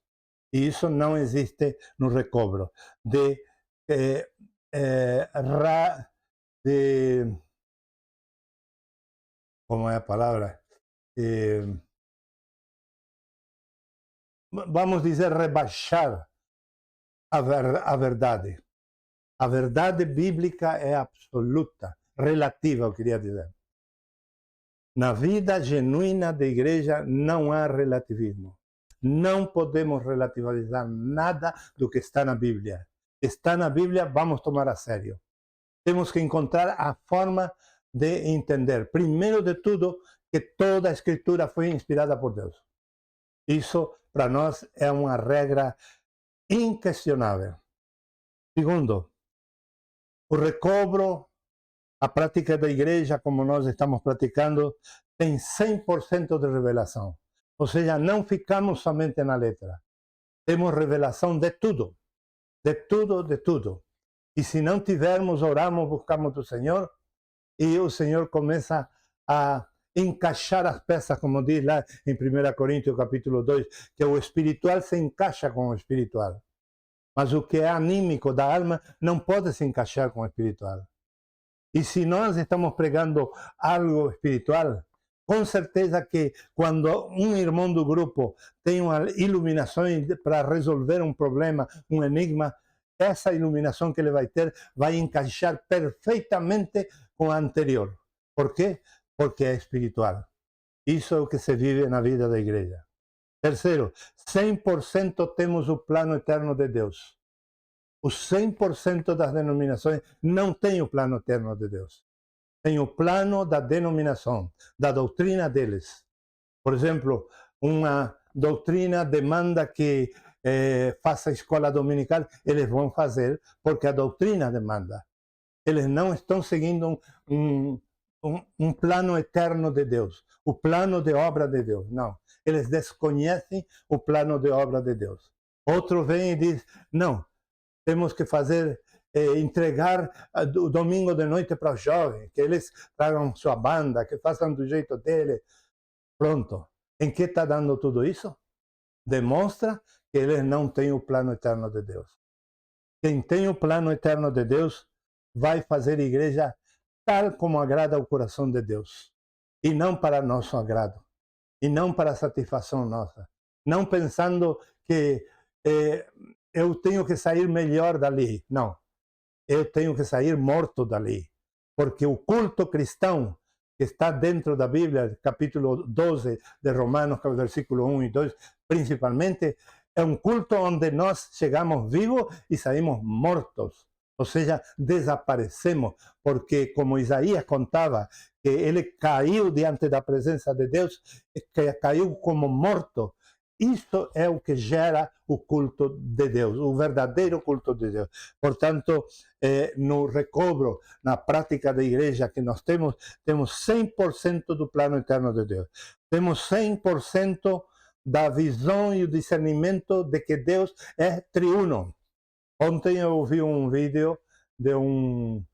S1: E isso não existe no recobro. Como é a palavra? Vamos dizer, rebaixar a verdade. A verdade bíblica é absoluta, relativa, eu queria dizer. Na vida genuína da igreja não há relativismo. Não podemos relativizar nada do que está na Bíblia. Está na Bíblia, vamos tomar a sério. Temos que encontrar a forma de entender, primeiro de tudo, que toda a Escritura foi inspirada por Deus. Isso, para nós, é uma regra inquestionável. Segundo, o recobro, a prática da igreja, como nós estamos praticando, tem 100% de revelação. Ou seja, não ficamos somente na letra. Temos revelação de tudo. De tudo, de tudo. E se não tivermos, oramos, buscamos o Senhor, e o Senhor começa a encaixar as peças, como diz lá em 1 Coríntios capítulo 2, que o espiritual se encaixa com o espiritual. Mas o que é anímico da alma não pode se encaixar com o espiritual. E se nós estamos pregando algo espiritual, com certeza que quando um irmão do grupo tem uma iluminação para resolver um problema, um enigma, essa iluminação que ele vai ter vai encaixar perfeitamente com a anterior. Por quê? Porque é espiritual. Isso é o que se vive na vida da igreja. Terceiro, 100% temos o plano eterno de Deus. Os 100% das denominações não têm o plano eterno de Deus. Tem o plano da denominação, da doutrina deles. Por exemplo, uma doutrina demanda que faça escola dominical, eles vão fazer porque a doutrina demanda. Eles não estão seguindo um plano eterno de Deus, o plano de obra de Deus. Não, eles desconhecem o plano de obra de Deus. Outro vem e diz, não, temos que fazer, entregar o domingo de noite para os jovens, que eles tragam sua banda, que façam do jeito dele. Pronto. Em que está dando tudo isso? Demonstra que eles não têm o plano eterno de Deus. Quem tem o plano eterno de Deus vai fazer igreja tal como agrada ao coração de Deus. E não para nosso agrado. E não para satisfação nossa. Não pensando que eu tenho que sair melhor dali. Não. Eu tenho que sair morto dali. Porque o culto cristão que está dentro da Bíblia, capítulo 12 de Romanos, versículo 1 e 2, principalmente, é um culto onde nós chegamos vivos e saímos mortos. Ou seja, desaparecemos. Porque, como Isaías contava, que ele caiu diante da presença de Deus, que caiu como morto. Isso é o que gera o culto de Deus, o verdadeiro culto de Deus. Portanto, no recobro, na prática da igreja que nós temos 100% do plano eterno de Deus. Temos 100% da visão e o discernimento de que Deus é triuno. Ontem eu ouvi um vídeo de um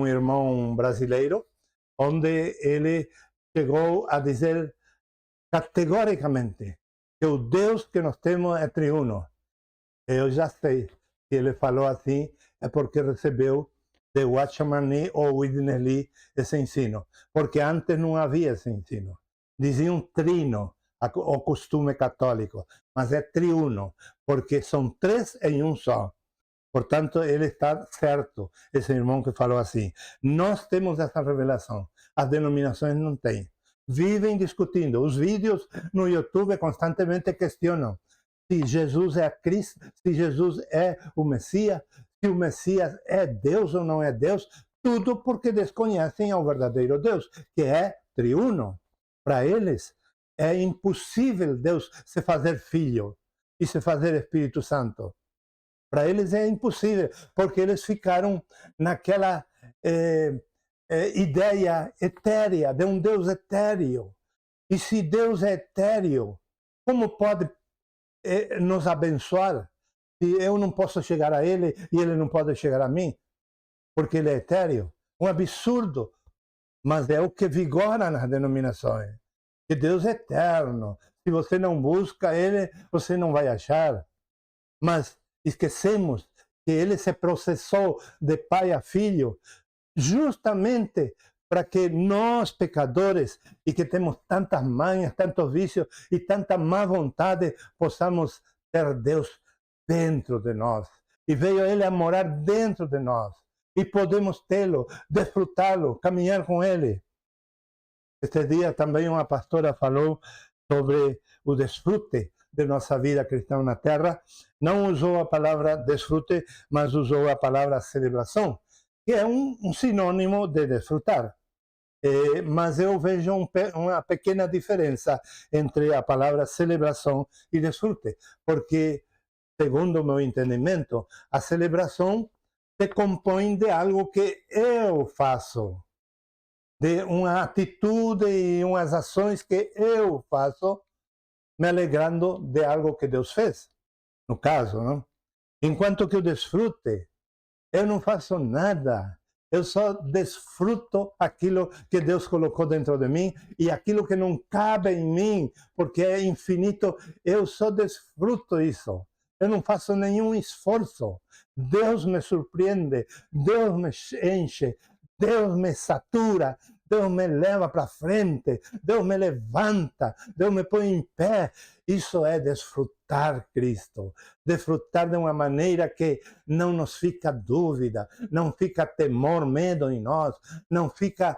S1: irmão brasileiro, onde ele chegou a dizer categoricamente que o Deus que nós temos é triuno. Eu já sei que ele falou assim, é porque recebeu de Watchman Nee ou Witness Lee esse ensino, porque antes não havia esse ensino. Diziam trino, o costume católico, mas é triuno, porque são três em um só. Portanto, ele está certo, esse irmão que falou assim. Nós temos essa revelação, as denominações não têm. Vivem discutindo. Os vídeos no YouTube constantemente questionam se Jesus é Cristo, se Jesus é o Messias, se o Messias é Deus ou não é Deus, tudo porque desconhecem ao verdadeiro Deus, que é triuno. Para eles, é impossível Deus se fazer filho e se fazer Espírito Santo. Para eles é impossível, porque eles ficaram naquela ideia etérea de um Deus etéreo. E se Deus é etéreo, como pode nos abençoar se eu não posso chegar a Ele e Ele não pode chegar a mim? Porque Ele é etéreo. Um absurdo, mas é o que vigora nas denominações. Que Deus é eterno. Se você não busca Ele, você não vai achar. Mas esquecemos que ele se processou de pai a filho justamente para que nós, pecadores, e que temos tantas manhas, tantos vícios e tanta má vontade, possamos ter Deus dentro de nós. E veio ele a morar dentro de nós. E podemos tê-lo, desfrutá-lo, caminhar com ele. Este dia também uma pastora falou sobre o desfrute de nossa vida cristã na Terra. Não usou a palavra desfrute, mas usou a palavra celebração, que é um sinônimo de desfrutar. Mas eu vejo uma pequena diferença entre a palavra celebração e desfrute, porque, segundo o meu entendimento, a celebração se compõe de algo que eu faço, de uma atitude e umas ações que eu faço, me alegrando de algo que Deus fez, no caso, não? Enquanto que o desfrute, eu não faço nada, eu só desfruto aquilo que Deus colocou dentro de mim e aquilo que não cabe em mim, porque é infinito, eu só desfruto isso. Eu não faço nenhum esforço. Deus me surpreende, Deus me enche, Deus me satura, Deus me leva para frente, Deus me levanta, Deus me põe em pé. Isso é desfrutar Cristo, desfrutar de uma maneira que não nos fica dúvida, não fica temor, medo em nós, não fica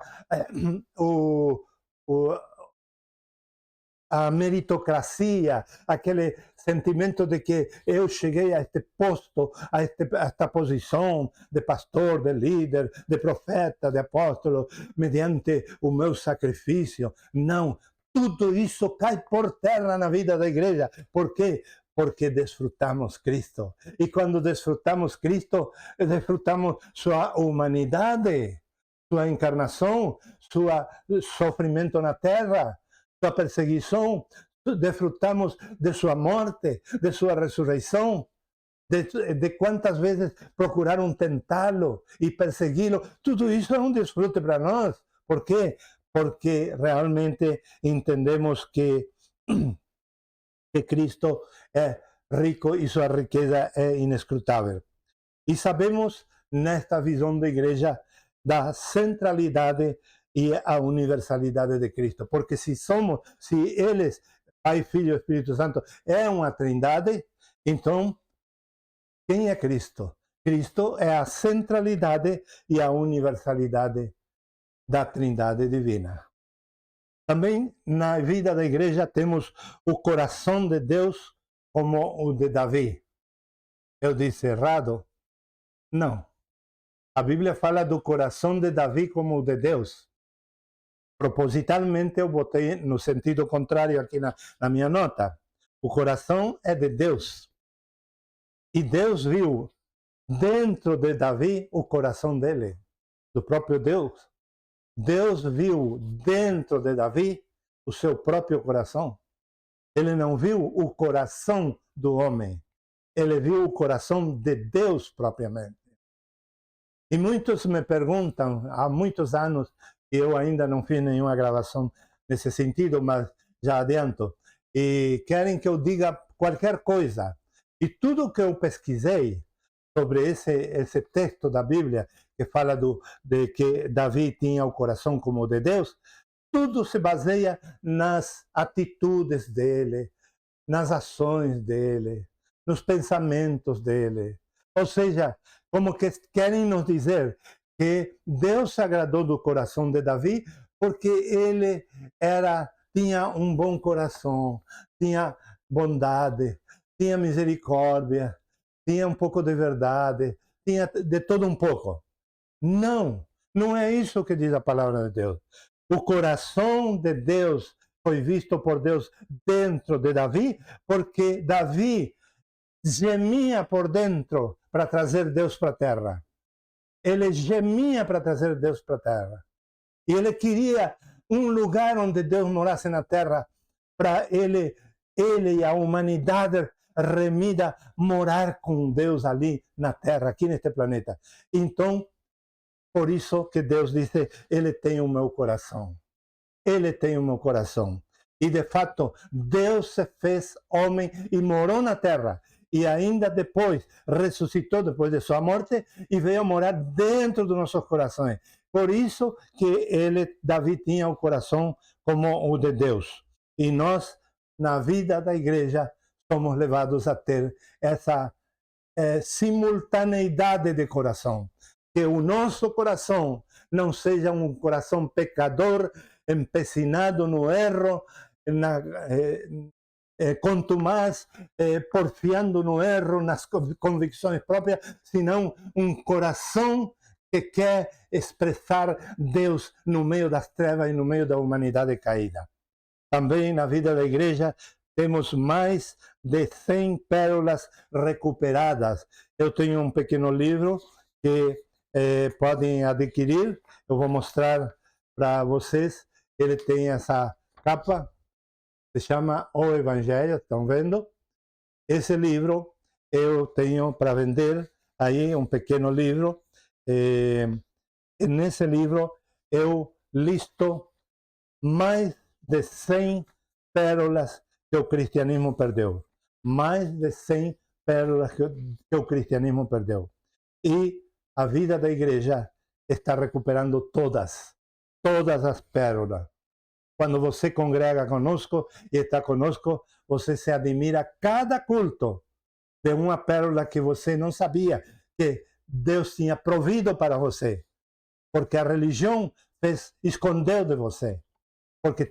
S1: a meritocracia, aquele sentimento de que eu cheguei a este posto, a esta posição de pastor, de líder, de profeta, de apóstolo, mediante o meu sacrifício. Não, tudo isso cai por terra na vida da igreja. Por quê? Porque desfrutamos Cristo. E quando desfrutamos Cristo, desfrutamos sua humanidade, sua encarnação, seu sofrimento na terra, sua perseguição, desfrutamos de sua morte, de sua ressurreição, de quantas vezes procuraram tentá-lo e persegui-lo. Tudo isso é um desfrute para nós. Por quê? Porque realmente entendemos que Cristo é rico e sua riqueza é inescrutável. E sabemos, nesta visão da igreja, da centralidade e a universalidade de Cristo. Porque se eles, Pai, Filho e Espírito Santo, é uma trindade, então, quem é Cristo? Cristo é a centralidade e a universalidade da trindade divina. Também na vida da igreja temos o coração de Deus como o de Davi. Eu disse errado? Não. A Bíblia fala do coração de Davi como o de Deus. Propositalmente eu botei no sentido contrário aqui na minha nota. O coração é de Deus. E Deus viu dentro de Davi o coração dele, do próprio Deus. Deus viu dentro de Davi o seu próprio coração. Ele não viu o coração do homem. Ele viu o coração de Deus propriamente. E muitos me perguntam, há muitos anos, e eu ainda não fiz nenhuma gravação nesse sentido, mas já adianto, e querem que eu diga qualquer coisa. E tudo que eu pesquisei sobre esse texto da Bíblia, que fala de que Davi tinha o coração como o de Deus, tudo se baseia nas atitudes dele, nas ações dele, nos pensamentos dele. Ou seja, como que querem nos dizer que Deus se agradou do coração de Davi porque ele tinha um bom coração, tinha bondade, tinha misericórdia, tinha um pouco de verdade, tinha de todo um pouco. Não, não é isso que diz a palavra de Deus. O coração de Deus foi visto por Deus dentro de Davi, porque Davi gemia por dentro para trazer Deus para a terra. Ele gemia para trazer Deus para a terra. E ele queria um lugar onde Deus morasse na terra, para ele e a humanidade remida morar com Deus ali na terra, aqui neste planeta. Então, por isso que Deus disse, ele tem o meu coração. Ele tem o meu coração. E de fato, Deus se fez homem e morou na terra. E ainda depois, ressuscitou depois de sua morte e veio morar dentro dos nossos corações. Por isso que Davi tinha o coração como o de Deus. E nós, na vida da igreja, somos levados a ter essa simultaneidade de coração. Que o nosso coração não seja um coração pecador, empecinado no erro, contumaz, porfiando no erro, nas convicções próprias, senão um coração que quer expressar Deus no meio das trevas e no meio da humanidade caída. Também na vida da igreja temos mais de 100 pérolas recuperadas. Eu tenho um pequeno livro que podem adquirir. Eu vou mostrar para vocês. Ele tem essa capa, se chama O Evangelho, estão vendo? Esse livro eu tenho para vender, aí um pequeno livro. Nesse livro eu listo mais de 100 pérolas que o cristianismo perdeu. Mais de 100 pérolas que o cristianismo perdeu. E a vida da igreja está recuperando todas as pérolas. Quando você congrega conosco e está conosco, você se admira cada culto de uma pérola que você não sabia que Deus tinha provido para você. Porque a religião escondeu de você. Porque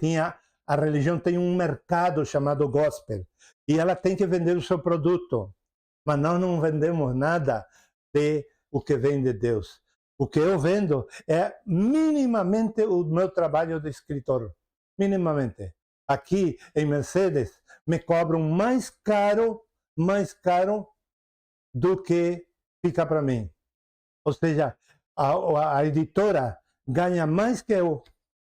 S1: a religião tem um mercado chamado gospel. E ela tem que vender o seu produto. Mas nós não vendemos nada de o que vem de Deus. O que eu vendo é minimamente o meu trabalho de escritor. Minimamente. Aqui em Mercedes me cobram mais caro do que fica para mim. Ou seja, a editora ganha mais que eu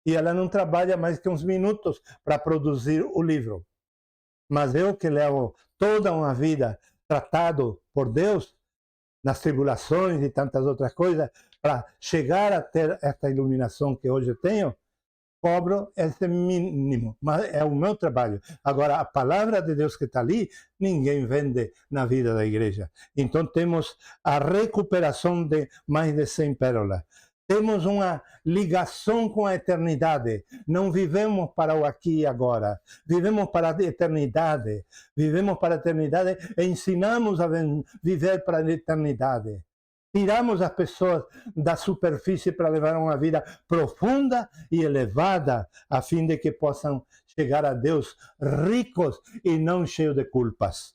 S1: e ela não trabalha mais que uns minutos para produzir o livro. Mas eu que levo toda uma vida tratado por Deus, nas tribulações e tantas outras coisas, para chegar a ter esta iluminação que hoje tenho, cobro esse mínimo, mas é o meu trabalho. Agora, a palavra de Deus que está ali, ninguém vende na vida da igreja. Então, temos a recuperação de mais de 100 pérolas. Temos uma ligação com a eternidade. Não vivemos para o aqui e agora. Vivemos para a eternidade. Vivemos para a eternidade e ensinamos a viver para a eternidade. Tiramos as pessoas da superfície para levar uma vida profunda e elevada, a fim de que possam chegar a Deus ricos e não cheios de culpas.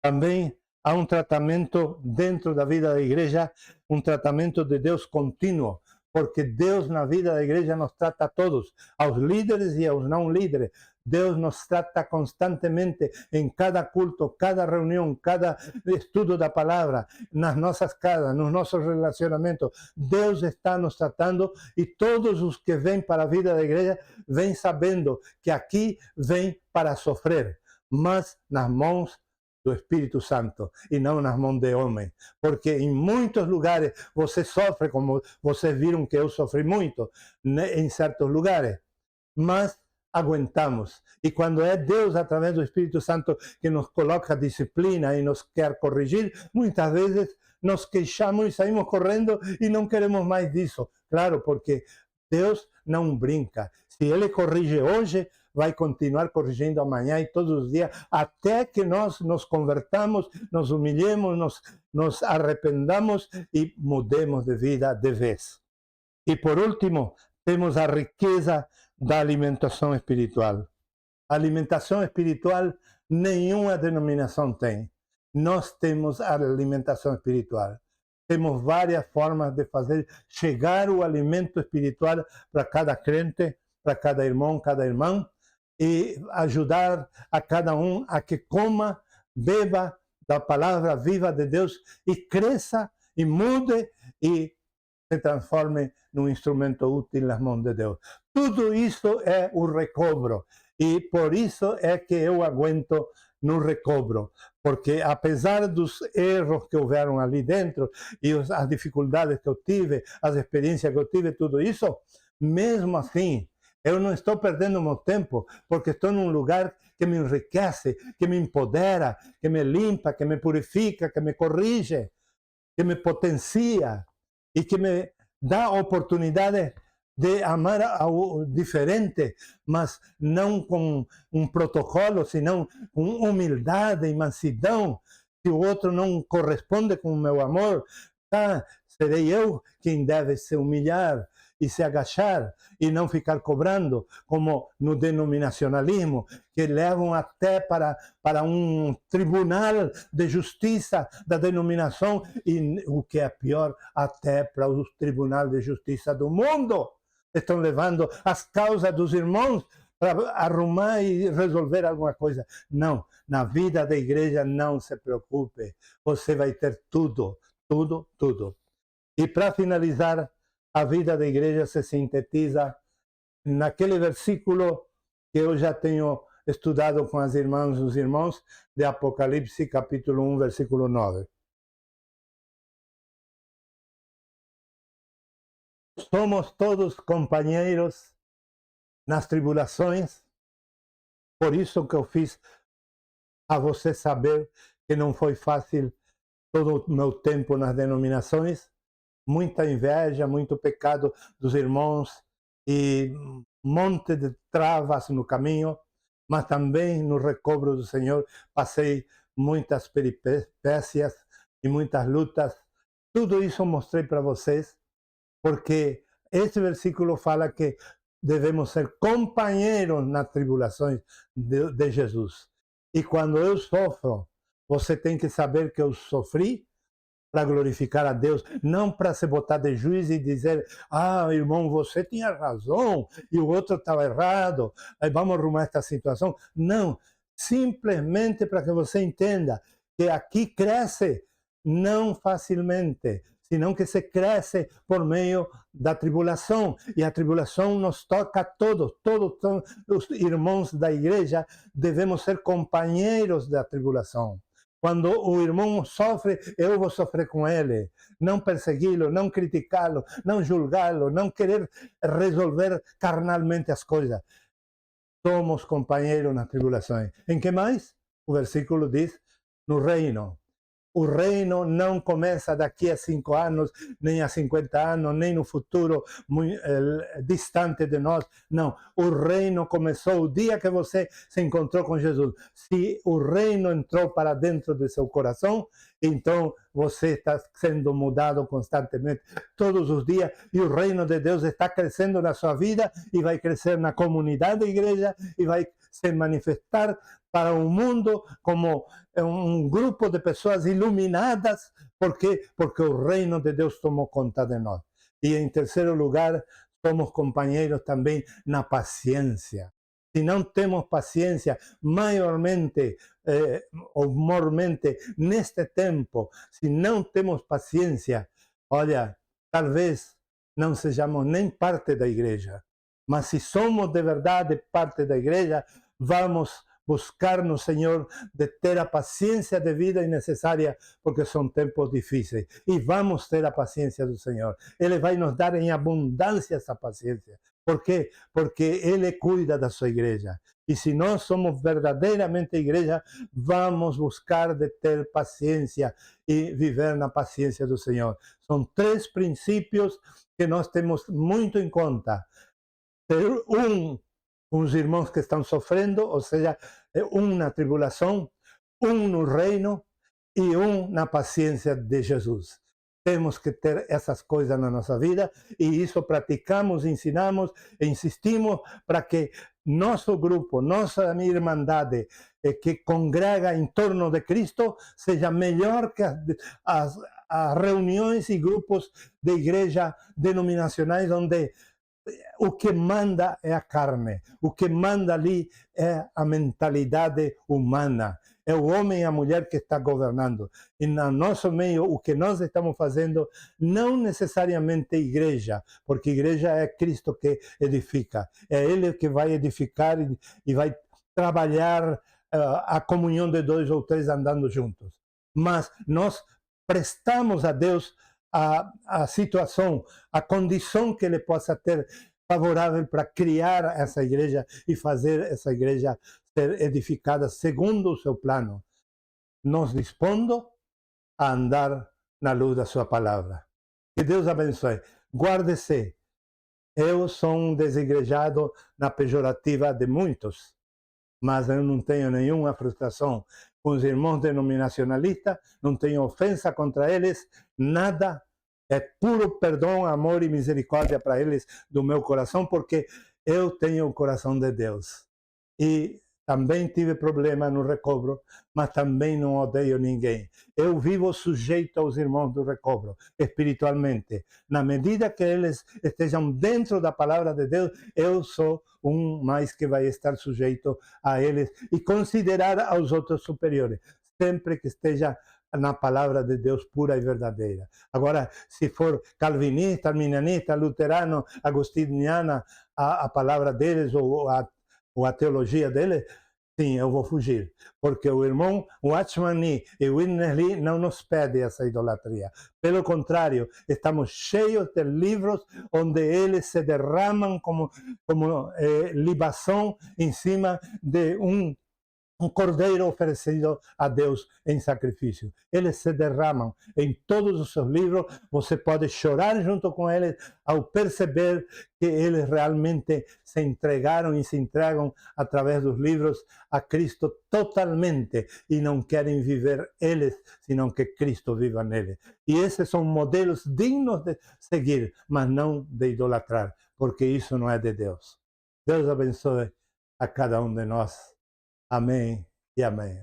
S1: Também há um tratamento dentro da vida da igreja, um tratamento de Deus contínuo, porque Deus na vida da igreja nos trata a todos, aos líderes e aos não líderes. Deus nos trata constantemente em cada culto, cada reunião, cada estudo da palavra, nas nossas casas, nos nossos relacionamentos. Deus está nos tratando e todos os que vêm para a vida da igreja vêm sabendo que aqui vêm para sofrer, mas nas mãos do Espírito Santo e não nas mãos de homem, porque em muitos lugares você sofre, como vocês viram que eu sofri muito, né, em certos lugares, mas aguentamos. E quando é Deus, através do Espírito Santo, que nos coloca disciplina e nos quer corrigir, muitas vezes nos queixamos e saímos correndo e não queremos mais disso. Claro, porque Deus não brinca. Se Ele corrige hoje, vai continuar corrigindo amanhã e todos os dias, até que nós nos convertamos, nos humilhemos, nos arrependamos e mudemos de vida de vez. E por último, temos a riqueza da alimentação espiritual. A alimentação espiritual nenhuma denominação tem. Nós temos a alimentação espiritual. Temos várias formas de fazer chegar o alimento espiritual para cada crente, para cada irmão, cada irmã, e ajudar a cada um a que coma, beba da palavra viva de Deus e cresça e mude e se transforme num instrumento útil nas mãos de Deus. Tudo isso é o recobro. E por isso é que eu aguento no recobro. Porque apesar dos erros que houveram ali dentro e as dificuldades que eu tive, as experiências que eu tive, tudo isso, mesmo assim, eu não estou perdendo meu tempo, porque estou num lugar que me enriquece, que me empodera, que me limpa, que me purifica, que me corrige, que me potencia e que me dá a oportunidade de amar ao diferente, mas não com um protocolo, senão com humildade e mansidão. Se o outro não corresponde com o meu amor, serei eu quem deve se humilhar e se agachar e não ficar cobrando, como no denominacionalismo, que levam até para um tribunal de justiça da denominação e, o que é pior, até para o tribunal de justiça do mundo. Estão levando as causas dos irmãos para arrumar e resolver alguma coisa. Não, na vida da igreja não se preocupe, você vai ter tudo, tudo, tudo. E para finalizar, a vida da igreja se sintetiza naquele versículo que eu já tenho estudado com as irmãs e os irmãos de Apocalipse, capítulo 1, versículo 9. Somos todos companheiros nas tribulações, por isso que eu fiz a você saber que não foi fácil todo o meu tempo nas denominações, muita inveja, muito pecado dos irmãos e um monte de travas no caminho, mas também no recobro do Senhor passei muitas peripécias e muitas lutas. Tudo isso eu mostrei para vocês, porque esse versículo fala que devemos ser companheiros nas tribulações de Jesus. E quando eu sofro, você tem que saber que eu sofri para glorificar a Deus, não para se botar de juiz e dizer, irmão, você tinha razão e o outro estava errado, aí vamos arrumar esta situação. Não, simplesmente para que você entenda que aqui cresce não facilmente, senão que se cresce por meio da tribulação. E a tribulação nos toca a todos, todos os irmãos da igreja devemos ser companheiros da tribulação. Quando o irmão sofre, eu vou sofrer com ele. Não persegui-lo, não criticá-lo, não julgá-lo, não querer resolver carnalmente as coisas. Somos companheiros nas tribulações. Em que mais? O versículo diz, no reino. O reino não começa daqui a 5 anos, nem a 50 anos, nem no futuro muito distante de nós. Não, o reino começou o dia que você se encontrou com Jesus. Se o reino entrou para dentro de seu coração, então você está sendo mudado constantemente, todos os dias, e o reino de Deus está crescendo na sua vida e vai crescer na comunidade da igreja e vai se manifestar para o mundo como um grupo de pessoas iluminadas. ¿Por quê? Porque o reino de Deus tomou conta de nós. E em terceiro lugar, somos companheiros também na paciência. Se não temos paciência, maiormente ou mormente neste tempo, se não temos paciência, olha, talvez não sejamos nem parte da igreja. Mas se somos de verdade parte da igreja, vamos buscar no Senhor de ter a paciência devida e necessária, porque são tempos difíceis. E vamos ter a paciência do Senhor. Ele vai nos dar em abundância essa paciência, Por quê? Porque Ele cuida da sua igreja. E se nós somos verdadeiramente igreja, vamos buscar de ter paciência e viver na paciência do Senhor. São 3 princípios que nós temos muito em conta. Ter uns irmãos que estão sofrendo, ou seja, na tribulação, no reino e na paciência de Jesus. Temos que ter essas coisas na nossa vida e isso praticamos, ensinamos e insistimos para que nosso grupo, nossa irmandade que congrega em torno de Cristo seja melhor que as reuniões e grupos de igreja denominacionais onde o que manda é a carne, o que manda ali é a mentalidade humana, é o homem e a mulher que está governando. E no nosso meio, o que nós estamos fazendo, não necessariamente igreja, porque igreja é Cristo que edifica, é Ele que vai edificar e vai trabalhar a comunhão de 2 ou 3 andando juntos. Mas nós prestamos a Deus a situação, a condição que Ele possa ter favorável para criar essa igreja e fazer essa igreja ser edificada segundo o seu plano, nos dispondo a andar na luz da sua palavra. Que Deus abençoe. Guarde-se. Eu sou um desigrejado na pejorativa de muitos, mas eu não tenho nenhuma frustração com os irmãos denominacionalistas, não tenho ofensa contra eles, nada. É puro perdão, amor e misericórdia para eles do meu coração, porque eu tenho o coração de Deus. E também tive problema no recobro, mas também não odeio ninguém. Eu vivo sujeito aos irmãos do recobro, espiritualmente. Na medida que eles estejam dentro da palavra de Deus, eu sou mais que vai estar sujeito a eles e considerar aos outros superiores, sempre que esteja na palavra de Deus pura e verdadeira. Agora, se for calvinista, arminianista, luterano, agostiniana, a palavra deles ou a teologia deles, sim, eu vou fugir. Porque o irmão Watchman Nee e Witness Lee não nos pedem essa idolatria. Pelo contrário, estamos cheios de livros onde eles se derramam como libação em cima de um cordeiro oferecido a Deus em sacrifício. Eles se derramam em todos os seus livros. Você pode chorar junto com eles ao perceber que eles realmente se entregaram e se entregam através dos livros a Cristo totalmente e não querem viver eles, senão que Cristo viva neles. E esses são modelos dignos de seguir, mas não de idolatrar, porque isso não é de Deus. Deus abençoe a cada um de nós. Amém e amém.